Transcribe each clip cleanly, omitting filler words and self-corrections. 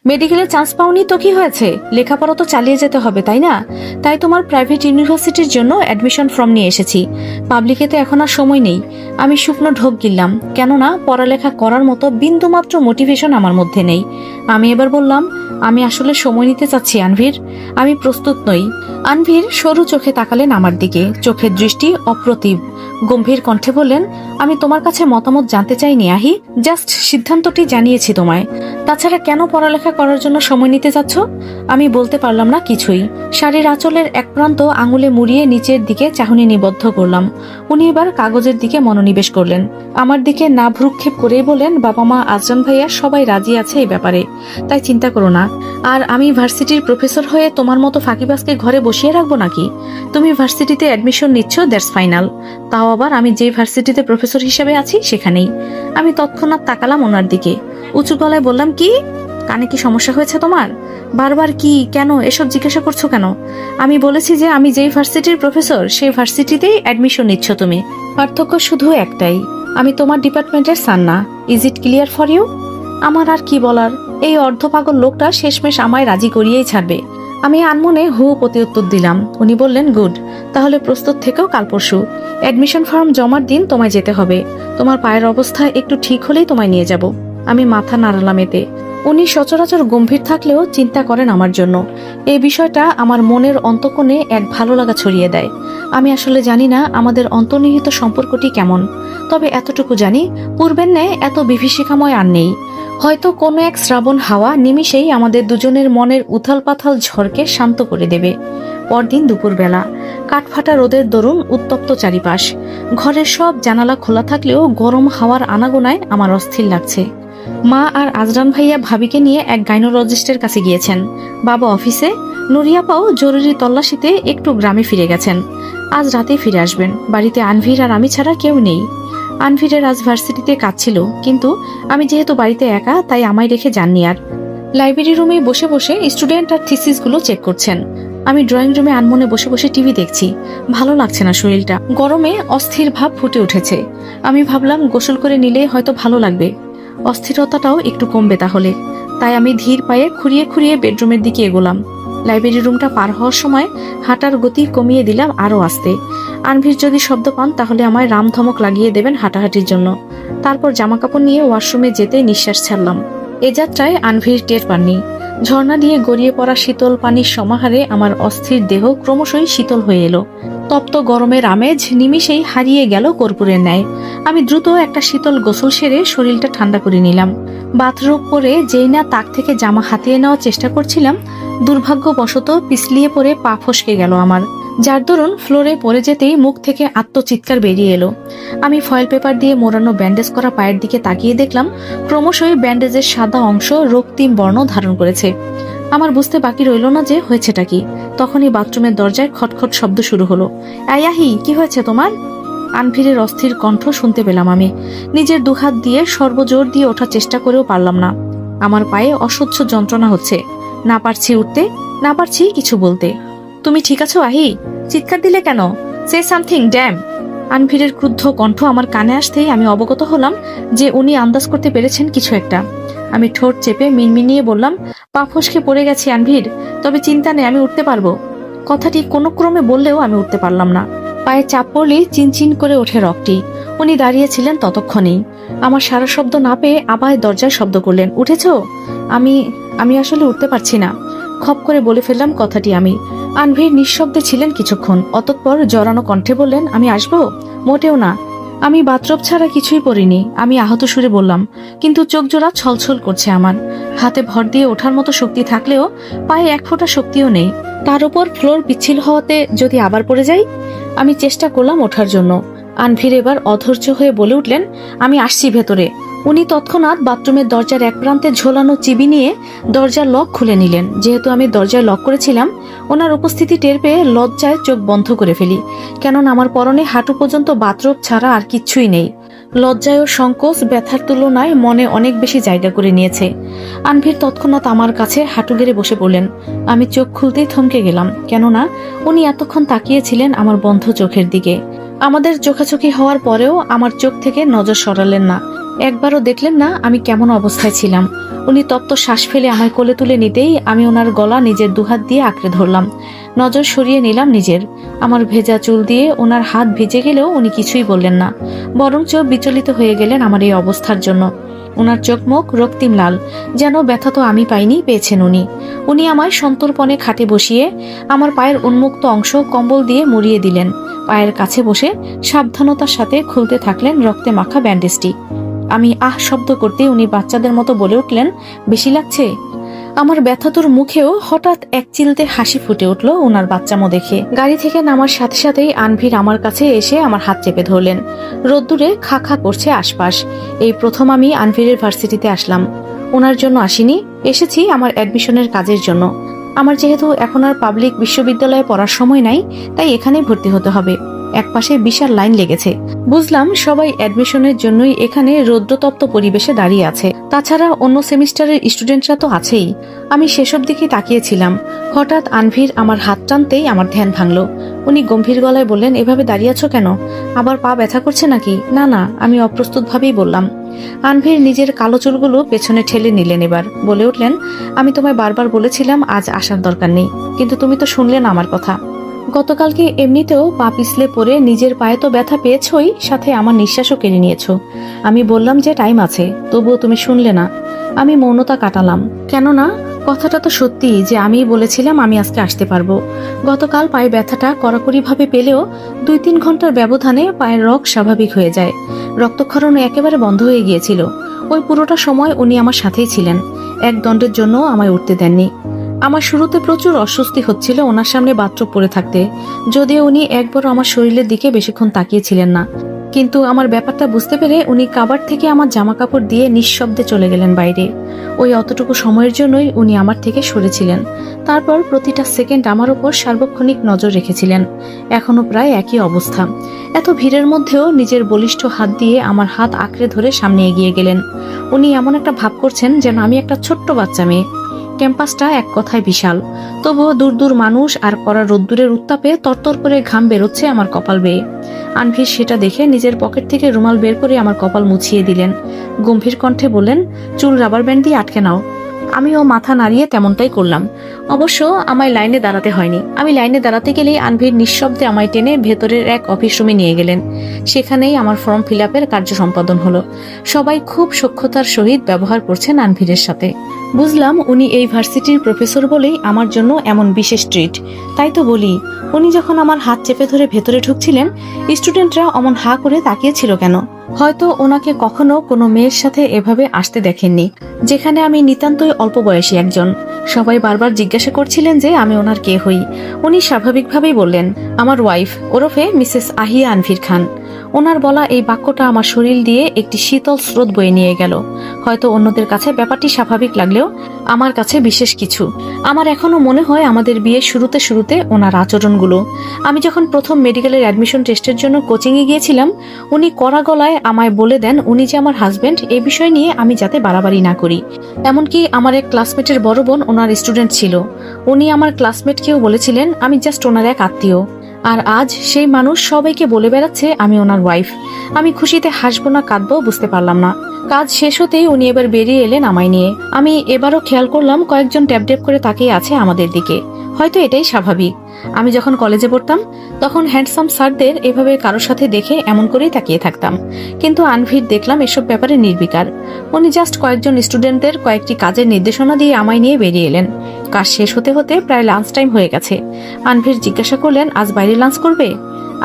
মেডিকেলে চান্স পাওনি তো কি হয়েছে, লেখাপড়া তো চালিয়ে যেতে হবে তাই না? তাই তোমার প্রাইভেট ইউনিভার্সিটির জন্য অ্যাডমিশন ফর্ম নিয়ে এসেছি। পাবলিকে তো এখন আর সময় নেই। আমি শুকনো ঢোক গিললাম, কেননা পড়ালেখা করার মতো বিন্দুমাত্র মোটিভেশন আমার মধ্যে নেই। আমি এবার বললাম, আমি আসলে সময় নিতে চাচ্ছি আনভীর, আমি প্রস্তুত নই। আনভীর সরু চোখে তাকালেন আমার দিকে, চোখের দৃষ্টি অপ্রতিভ। গম্ভীর কণ্ঠে বললেন, আমি তোমার কাছে মতামত জানতে চাইনি আহি, জাস্ট সিদ্ধান্তটি জানিয়েছি তোমায়। তাছাড়া কেন পড়ালেখা করার জন্য সময় নিতে চাচ্ছ? আমি বলতে পারলাম না কিছুই। শাড়ির আঁচলের এক প্রান্ত আঙুলে মুড়িয়ে নিচের দিকে চাহনি নিবদ্ধ করলাম। উনি এবার কাগজের দিকে মনোনিবেশ করলেন। আমার দিকে না ভ্রুক্ষেপ করেই বলেন, বাবা মা আজরান ভাইয়া সবাই রাজি আছে এই ব্যাপারে, তাই চিন্তা করো না। আর আমি ভার্সিটির প্রফেসর হয়ে তোমার মতো ফাঁকিবাজকে ঘরে বসিয়ে রাখবো নাকি? তুমি ভার্সিটিতে অ্যাডমিশন নিচ্ছ, দ্যাটস ফাইনাল। তাও আবার আমি যে ভার্সিটিতে প্রফেসর হিসেবে আছি সেখানেই। আমি তৎক্ষণাৎ তাকালাম ওনার দিকে, উঁচু গলায় বললাম, কি কানে কি সমস্যা হয়েছে তোমার? বারবার কি কেন এসব জিজ্ঞাসা করছো কেন? আমি বলেছি যে আমি যেই ভার্সিটির প্রফেসর সেই ভার্সিটিতেই অ্যাডমিশন নিচ্ছ তুমি। পার্থক্য শুধু একটাই, আমি তোমার ডিপার্টমেন্টের সান না। Is it clear for you? আমার আর কি বলার, এই অর্ধপাগল লোকটা শেষমেশ আমায় রাজি করিয়েই ছাড়বে। আমি আনমনে হু প্রত্যুত্তর দিলাম। উনি বললেন, গুড, তাহলে প্রস্তুত থেকেও কাল পরশু অ্যাডমিশন ফর্ম জমার দিন তোমায় যেতে হবে। তোমার পায়ের অবস্থা একটু ঠিক হলেই তোমায় নিয়ে যাব। আমি মাথা নাড়ালাম এতে। উনি সচরাচর গম্ভীর থাকলেও চিন্তা করেন আমার জন্য। এই বিষয়টা আমার মনের অন্তঃকোণে এক ভালো লাগা ছড়িয়ে দেয়। আমি আসলে জানি না আমাদের অন্তর্নিহিত সম্পর্কটি কেমন, তবে এতটুকু জানি, পূর্বের ন্যায় এত বিভীষিকাময় আর নেই। হয়তো কোনো এক শ্রাবণ হাওয়া নিমিষেই আমাদের দুজনের মনের উথাল পাথাল ঝড়কে শান্ত করে দেবে। পরদিন দুপুরবেলা কাঠফাটা রোদের দরুন উত্তপ্ত চারিপাশ। ঘরের সব জানালা খোলা থাকলেও গরম হাওয়ার আনাগোনায় আমার অস্থির লাগছে। মা আর আজরান ভাইয়া ভাবিকে নিয়ে এক গাইনোলজিস্টের কাছে গিয়েছেন। বাবা অফিসে, নুরিয়াপাও জরুরি তল্লাশিতে একটু গ্রামে ফিরে গেছেন। আজ রাতে ফিরে আসবেন। বাড়িতে আনভীর আর আমি ছাড়া কেউ নেই। আনভীরের আজ ভার্সিটিতে কাজ ছিল, কিন্তু আমি যেহেতু বাড়িতে একা তাই আমায় রেখে যাননি আর। লাইব্রেরি রুমে বসে বসে স্টুডেন্ট আর থিসিসগুলো চেক করছেন। আমি ড্রয়িং রুমে আনমনে বসে বসে টিভি দেখছি। ভালো লাগছে না শরীরটা, গরমে অস্থির ভাব ফুটে উঠেছে। আমি ভাবলাম গোসল করে নিলে হয়তো ভালো লাগবে, অস্থিরতাটাও একটু কমবে তাহলে। তাই আমি ধীর পায়ে খুঁড়িয়ে খুঁড়িয়ে বেডরুমের দিকে এগোলাম। লাইব্রেরি রুমটা পার হওয়ার সময় হাঁটার গতি কমিয়ে দিলাম আরো আস্তে। আনভীর যদি শব্দ পান তাহলে আমায় রামধমক লাগিয়ে দেবেন হাঁটাহাঁটির জন্য। তারপর জামাকাপড় নিয়ে ওয়াশরুমে যেতে নিঃশ্বাস ছাড়লাম। এ যাত্রায় আনভীর টের পাননি। ঝর্ণা দিয়ে গড়িয়ে পড়া শীতল পানির সমাহারে আমার অস্থির দেহ ক্রমশই শীতল হয়ে এলো। তপ্ত গরমের আমেজ নিমিষেই হারিয়ে গেল কর্পূরের ন্যায়। আমি দ্রুত একটা শীতল গোসল সেরে শরীরটা ঠান্ডা করে নিলাম। বাথরোব পরে যেই না তাক থেকে জামা হাতিয়ে নেওয়ার চেষ্টা করছিলাম, দুর্ভাগ্যবশত পিছলিয়ে পড়ে পা ফসকে গেল আমার, যার দরুন ফ্লোরে পড়ে যেতেই মুখ থেকে আত্মচিৎকার বেরিয়ে এলো। আমি ফয়েল পেপার দিয়ে মোড়ানো ব্যান্ডেজ করা পায়ের দিকে তাকিয়ে দেখলাম ক্রমশই ব্যান্ডেজের সাদা অংশ রক্তিম বর্ণ ধারণ করেছে। আমার বুঝতে বাকি রইল না যে হয়েছেটা কি। তখনই বাথরুমের দরজায় খটখট শব্দ শুরু হলো। আয়াহি, কি হয়েছে তোমার? আনভীরের অস্থির কণ্ঠ শুনতে পেলাম আমি। নিজের দুহাত দিয়ে সর্বজোর দিয়ে ওঠার চেষ্টা করেও পারলাম না। আমার পায়ে অসহ্য যন্ত্রণা হচ্ছে। না পারছি উঠতে, না পারছি কিছু বলতে। তুমি ঠিক আছো আহি? চিৎকার দিলে কেন? Say something dam. আনভীরের ক্রুদ্ধ কণ্ঠ আমার কানে আসতেই আমি অবগত হলাম যে উনি আন্দাজ করতে পেরেছেন কিছু একটা। আমি ঠোঁট চেপে মিনমিনিয়ে বললাম, পা ফসকে পড়ে গেছি আনভীর, তবে চিন্তা নেই, আমি উঠতে পারবো। কথাটি কোনো ক্রমে বললেও আমি উঠতে পারলাম না। পায়ে চাপ পড়লেই চিনচিন করে ওঠে রকটি। উনি দাঁড়িয়েছিলেন ততক্ষণেই। আমার সারা শব্দ না পেয়ে আবার দরজায় শব্দ করলেন, উঠেছ? আমি আমি আসলে উঠতে পারছি না। খপ করে বলে ফেললাম কথাটি আমি। আনভীর নিঃশব্দে ছিলেন কিছুক্ষণ, অতঃপর জড়ানো কণ্ঠে বললেন, আমি আসবো? মোটেও না, আমি বাথরব ছাড়া কিছুই পরিনি। আমি আহত সুরে বললাম, কিন্তু চোখ জোড়া ছলছল করছে আমার। হাতে ভর দিয়ে ওঠার মতো শক্তি থাকলেও পায়ে এক ফোঁটা শক্তিও নেই। তার উপর ফ্লোর পিচ্ছিল হওয়াতে যদি আবার পড়ে যাই। আমি চেষ্টা করলাম ওঠার জন্য। আনভীর এবার অধৈর্য হয়ে বলে উঠলেন, আমি আসছি ভেতরে। উনি তৎক্ষণাৎ বাথরুমের দরজার এক প্রান্তে ঝোলানো চিবি নিয়ে দরজার লক খুলে নিলেন। যেহেতু আমি দরজায় লক করেছিলাম, ওনার উপস্থিতি টের পেয়ে লজ্জায় চোখ বন্ধ করে ফেলি, কেননা আমার পরনে হাঁটু পর্যন্ত বাথরোব ছাড়া আর কিচ্ছুই নেই। লজ্জায় ও সংকোচ ব্যথার তুলনায় মনে অনেক বেশি জায়গা করে নিয়েছে। আনভীর তৎক্ষণাৎ আমার কাছে হাঁটু গেড়ে বসে পড়লেন। আমি চোখ খুলতেই থমকে গেলাম, কেননা উনি এতক্ষণ তাকিয়েছিলেন আমার বন্ধ চোখের দিকে। আমাদের চোখাচোখি হওয়ার পরেও আমার চোখ থেকে নজর সরালেন না। একবারও দেখলেন না আমি কেমন অবস্থায় ছিলাম। উনি তপ্ত শ্বাস ফেলে আমায় কোলে তুলে নিতেই আমি ওনার গলা নিজের দুহাত দিয়ে আঁকড়ে ধরলাম। নজর সরিয়ে নিলাম নিজের। আমার ভেজা চুল দিয়ে ওনার হাত ভিজে গেলেও উনি কিছুই বললেন না, বরঞ্চ বিচলিত হয়ে গেলেন আমার এই অবস্থার জন্য। ওনার চোখ মুখ রক্তিম লাল, যেন ব্যথা তো আমি পাইনি, পেয়েছেন উনি। উনি আমায় সন্তর্পণে খাটে বসিয়ে আমার পায়ের উন্মুক্ত অংশ কম্বল দিয়ে মুড়িয়ে দিলেন। পায়ের কাছে বসে সাবধানতার সাথে খুলতে থাকলেন রক্তে মাখা ব্যান্ডেজটি। আমি আহ শব্দ করতে উনি বাচ্চাদের মতো বলে উঠলেন, বেশি লাগছে? আমার ব্যথাতুর মুখেও হঠাৎ এক চিলতে হাসি ফুটে উঠল ওনার বাচ্চামো দেখে। গাড়ি থেকে নামার সাথে সাথেই আনভির আমার কাছে এসে আমার হাত চেপে ধরলেন। রোদ্দুরে খা খা করছে আশপাশ। এই প্রথম আমি আনভিরের ভার্সিটিতে আসলাম। ওনার জন্য আসিনি, এসেছি আমার অ্যাডমিশনের কাজের জন্য। আমার যেহেতু এখন আর পাবলিক বিশ্ববিদ্যালয়ে পড়ার সময় নাই, তাই এখানেই ভর্তি হতে হবে। একপাশে বিশাল লাইন লেগেছে। বুঝলাম সবাই অ্যাডমিশনের জন্যই এখানে রৌদ্রতপ্ত পরিবেশে দাঁড়িয়ে আছে। তাছাড়া অন্য সেমিস্টারের স্টুডেন্টরা তো আছেই। আমি সেসব দিকেই তাকিয়েছিলাম। হঠাৎ আনভির আমার হাত টানতেই আমার ধ্যান ভাঙল। উনি গম্ভীর গলায় বললেন, এভাবে দাঁড়িয়ে আছো কেন? আবার পা ব্যথা করছে নাকি? না না, আমি অপ্রস্তুত ভাবেই বললাম। আনভির নিজের কালো চুলগুলো পেছনে ঠেলে নিলেন। এবার বলে উঠলেন, আমি তোমায় বারবার বলেছিলাম আজ আসার দরকার নেই, কিন্তু তুমি তো শুনলে না আমার কথা। গতকালকে এমনিতেও পা পিছলে পড়ে নিজের পায়ে তো ব্যথা পেয়েছই, সাথে আমার নিঃশ্বাসও কেড়ে নিয়েছো। আমি বললাম যে টাইম আছে, তবুও তুমি শুনলে না। আমি মৌনতা কাটালাম, কেননা কথাটা তো সত্যি যে আমিই বলেছিলাম আমি আজকে আসতে পারবো। গতকাল পায়ে ব্যথাটা কড়াকড়িভাবে পেলেও 2-3 ঘন্টার ব্যবধানে পায়ের রগ স্বাভাবিক হয়ে যায়। রক্তক্ষরণ একেবারে বন্ধ হয়ে গিয়েছিল। ওই পুরোটা সময় উনি আমার সাথেই ছিলেন। এক দণ্ডের জন্য আমায় উঠতে দেননি। আমার শুরুতে প্রচুর অস্বস্তি হচ্ছিল ওনার সামনে বাথরুম পরে থাকতে, যদিও উনি একবারও আমার শরীরের দিকে বেশিক্ষণ তাকিয়েছিলেন না। কিন্তু আমার ব্যাপারটা বুঝতে পেরে উনি কাবার্ড থেকে আমার জামা কাপড় দিয়ে নিঃশব্দে চলে গেলেন বাইরে। ওই অতটুকু সময়ের জন্যই উনি আমার থেকে সরেছিলেন। তারপর প্রতিটা সেকেন্ড আমার উপর সার্বক্ষণিক নজর রেখেছিলেন। এখনো প্রায় একই অবস্থা। এত ভিড়ের মধ্যেও নিজের বলিষ্ঠ হাত দিয়ে আমার হাত আঁকড়ে ধরে সামনে এগিয়ে গেলেন। উনি এমন একটা ভাব করছেন যেন আমি একটা ছোট্ট বাচ্চা মেয়ে। ক্যাম্পাসটা এক কথায় বিশাল, তবুও দূর দূর মানুষ আর কড়া রোদ্দুরের উত্তাপে তরতর করে ঘাম বেরোচ্ছে আমার কপাল বেয়ে। আনভির সেটা দেখে নিজের পকেট থেকে রুমাল বের করে আমার কপাল মুছিয়ে দিলেন। গম্ভীর কণ্ঠে বললেন, চুল রাবার ব্যান্ড দিয়ে আটকে নাও। আমিও মাথা নাড়িয়ে তেমনটাই করলাম। অবশ্য আমায় লাইনে দাঁড়াতে হয়নি। আমি লাইনে দাঁড়াতে গেলেই আনভির নিঃশব্দে আমায় টেনে ভেতরের এক অফিস রুমে নিয়ে গেলেন। সেখানেই আমার ফর্ম ফিল আপের কার্য সম্পাদন হলো। সবাই খুব সখ্যতার সহিত ব্যবহার করছেন আনভিরের সাথে। বুঝলাম উনি এই ভার্সিটির প্রফেসর বলেই আমার জন্য এমন বিশেষ ট্রিট। তাই তো বলি, উনি যখন আমার হাত চেপে ধরে ভেতরে ঢুকছিলেন, স্টুডেন্টরা অমন হা করে তাকিয়েছিল কেন? হয়তো ওনাকে কখনো কোনো মেয়ের সাথে এভাবে আসতে দেখেননি, যেখানে আমি নিতান্তই অল্প বয়সী একজন। সবাই বারবার জিজ্ঞাসা করছিলেন যে আমি ওনার কে হই। উনি স্বাভাবিকভাবেই বললেন, আমার ওয়াইফ, ওরফে মিসেস আহিয়া আনভির খান। ওনার বলা এই বাক্যটা আমার শরীর দিয়ে একটি শীতল স্রোত বয়ে নিয়ে গেল। হয়তো অন্যদের কাছে ব্যাপারটি স্বাভাবিক লাগলেও আমার কাছে বিশেষ কিছু। আমার এখনো মনে হয় আমাদের বিয়ের শুরুতে শুরুতে ওনার আচরণগুলো। আমি যখন প্রথম মেডিকেলের অ্যাডমিশন টেস্টের জন্য কোচিংয়ে গিয়েছিলাম, উনি কড়া গলায় আমায় বলে দেন উনি যে আমার হাজবেন্ড, এই বিষয় নিয়ে আমি যাতে বাড়াবাড়ি না করি। এমনকি আমার এক ক্লাসমেটের বড় বোন ওনার স্টুডেন্ট ছিল। উনি আমার ক্লাসমেটকেও বলেছিলেন আমি জাস্ট ওনার এক আত্মীয়। আর আজ সেই মানুষ সবাইকে বলে বেড়াচ্ছে আমি ওনার ওয়াইফ। আমি খুশিতে হাসবো না কাঁদবো বুঝতে পারলাম না। কাজ শেষ হতেই উনি এবার বেরিয়ে এলেন আমায় নিয়ে। আমি এবারও খেয়াল করলাম কয়েকজন ট্যাপ ট্যাপ করে তাকিয়ে আছে আমাদের দিকে। হয়তো এটাই স্বাভাবিক। আমি যখন কলেজে পড়তাম তখন হ্যান্ডসাম স্যারদের এভাবে কারোর সাথে দেখে এমন করেই তাকিয়ে থাকতাম। কিন্তু আনভির দেখলাম এসব ব্যাপারে নির্বিকার। উনি জাস্ট কয়েকজন স্টুডেন্টদের কয়েকটি কাজের নির্দেশনা দিয়ে আমায় নিয়ে বেরিয়ে এলেন। কাজ শেষ হতে হতে প্রায় লাঞ্চ টাইম হয়ে গেছে। আনভির জিজ্ঞাসা করলেন, আজ বাইরে লাঞ্চ করবে?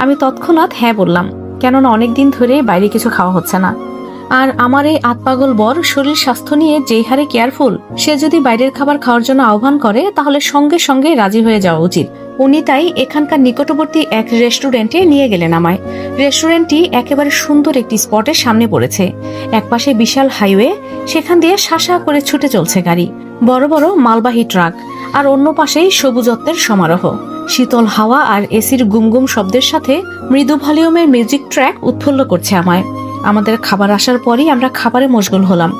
আমি তৎক্ষণাৎ হ্যাঁ বললাম, কেননা অনেকদিন ধরে বাইরে কিছু খাওয়া হচ্ছে না। আর আমার এই আতপাগল বর শরীর স্বাস্থ্য নিয়ে যেই হারে কেয়ারফুল, সে যদি বাইরের খাবার খাওয়ার জন্য আহ্বান করে তাহলে সঙ্গে সঙ্গে রাজি হয়ে যাওয়া উচিত। উনি তাই এখানকার নিকটবর্তী এক রেস্টুরেন্টে নিয়ে গেলেন আমায়। রেস্টুরেন্টটি একেবারে সুন্দর একটি স্পটের সামনে পড়েছে। একপাশে বিশাল হাইওয়ে, সেখান দিয়ে শাসা করে ছুটে চলছে গাড়ি, বড় বড় মালবাহী ট্রাক, আর অন্য পাশেই সবুজত্বের সমারোহ। শীতল হাওয়া আর এসির গুমগুম শব্দের সাথে মৃদু ভলিউমের মিউজিক ট্র্যাক উৎফুল্ল করছে আমায়। আমাদের খাবার আসার পরই আমরা খাবারে মশগুল হলাম।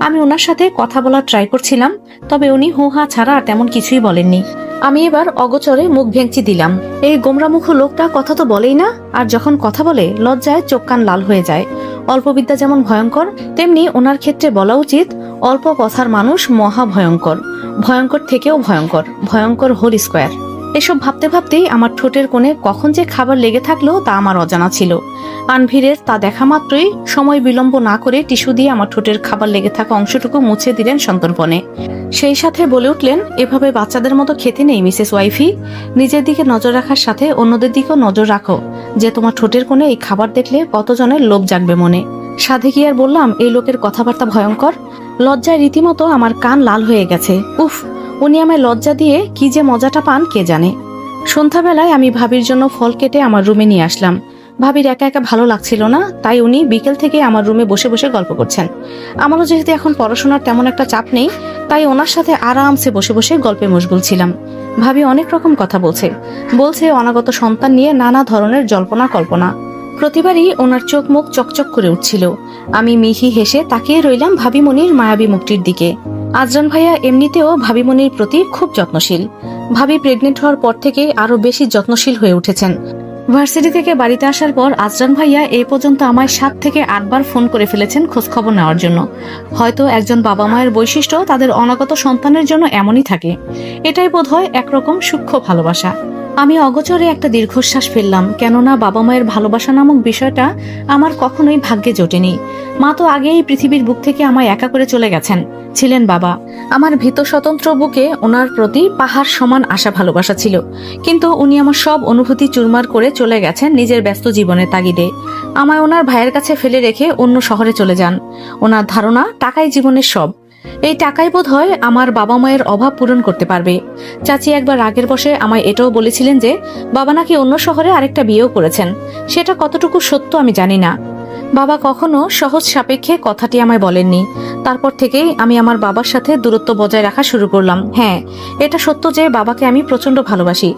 আমি ওনার সাথে কথা বলার ট্রাই করছিলাম, তবে উনি হুহা ছাড়া আর তেমন কিছুই বলেননি। আমি এবার অগোচরে মুখ ভেঙচি দিলাম। এই গোমরামুখ লোকটা কথা তো বলেই না, আর যখন কথা বলে লজ্জায় চোখ কান লাল হয়ে যায়। অল্পবিদ্যা যেমন ভয়ঙ্কর, তেমনি ওনার ক্ষেত্রে বলা উচিত অল্প কথার মানুষ মহা ভয়ঙ্কর, ভয়ঙ্কর থেকেও ভয়ঙ্কর, ভয়ঙ্কর হোল স্কোয়ার। এসব ভাবতে ভাবতেই আমার ঠোঁটের কোণে কখন যে খাবার লেগে থাকলো তা আমার অজানা ছিল। আনভিরের তা দেখা মাত্রই সময় বিলম্ব না করে টিস্যু দিয়ে আমার ঠোঁটের খাবার লেগে থাকা অংশটুকু মুছে দিলেন সন্তর্পণে। সেই সাথে বলে উঠলেন, এভাবে বাচ্চাদের মতো খেতে নেই মিসেস ওয়াইফি। নিজের দিকে নজর রাখার সাথে অন্যদের দিকেও নজর রাখো, যে তোমার ঠোঁটের কোণে এই খাবার দেখলে কতজনের লোভ জাগবে মনে। সাধে কি আর বললাম, এই লোকের কথাবার্তা ভয়ঙ্কর। লজ্জায় রীতিমতো আমার কান লাল হয়ে গেছে। উফ, উনি আমায় লজ্জা দিয়ে কি যে মজাটা পান কে জানে। সন্ধ্যাবেলায় আমি ভাবির জন্য ফল কেটে আমার রুমে নিয়ে আসলাম। ভাবির একা একা ভালো লাগছিল না, তাই উনি বিকেল থেকে আমার রুমে বসে বসে গল্প করছেন। আমারও যেহেতু এখন পড়াশোনার তেমন একটা চাপ নেই, তাই ওনার সাথে আরামসে বসে বসে গল্পে মশগুল ছিলাম। ভাবি অনেক রকম কথা বলছে অনাগত সন্তান নিয়ে নানা ধরনের জল্পনা কল্পনা। প্রতিবারই ওনার চোখ মুখ চকচক করে উঠছিল। আমি মিহি হেসে তাকিয়ে রইলাম ভাবিমণির মায়াবী মুখটির দিকে। আজরান ভাইয়া এমনিতেও ভাবিমণির প্রতি খুব যত্নশীল। ভাবি প্রেগনেন্ট হওয়ার পর থেকে আরো বেশি যত্নশীল হয়ে উঠেছেন। ভার্সিটি থেকে বাড়িতে আসার পর আজরান ভাইয়া এই পর্যন্ত আমায় 7 থেকে 8 বার ফোন করে ফেলেছেন খোঁজখবর নেওয়ার জন্য। হয়তো একজন বাবা মায়ের বৈশিষ্ট্য তাদের অনাগত সন্তানের জন্য এমনই থাকে। এটাই বোধহয় একরকম সূক্ষ্ম ভালোবাসা। আমি অগোচরে একটা দীর্ঘশ্বাস ফেললাম, কেননা বাবা মায়ের ভালোবাসা নামক বিষয়টা আমার কখনোই ভাগ্যে জোটেনি। মা তো আগেই পৃথিবীর বুক থেকে আমায় একা করে চলে গেছেন। ছিলেন বাবা। আমার ভীত স্বতন্ত্র বুকে ওনার প্রতি পাহাড় সমান আশা ভালোবাসা ছিল, কিন্তু উনি আমার সব অনুভূতি চুরমার করে চলে গেছেন নিজের ব্যস্ত জীবনের তাগিদে। আমায় ওনার ভাইয়ের কাছে ফেলে রেখে অন্য শহরে চলে যান। ওনার ধারণা টাকাই জীবনের সব। এই টাকাই বোধ হয় আমার বাবা মায়ের অভাব পূরণ করতে পারবে। চাচি একবার রাগের বশে আমায় এটাও বলেছিলেন যে বাবা নাকি অন্য শহরে আরেকটা বিয়েও করেছেন। সেটা কতটুকু সত্য আমি জানি না। বাবা কখনো সহজ সাপেক্ষে কথাটি আমায় বলেননি। তারপর থেকেই আমি আমার বাবার সাথে দূরত্ব বজায় রাখা শুরু করলাম। হ্যাঁ, এটা সত্য যে বাবাকে আমি প্রচন্ড ভালোবাসি।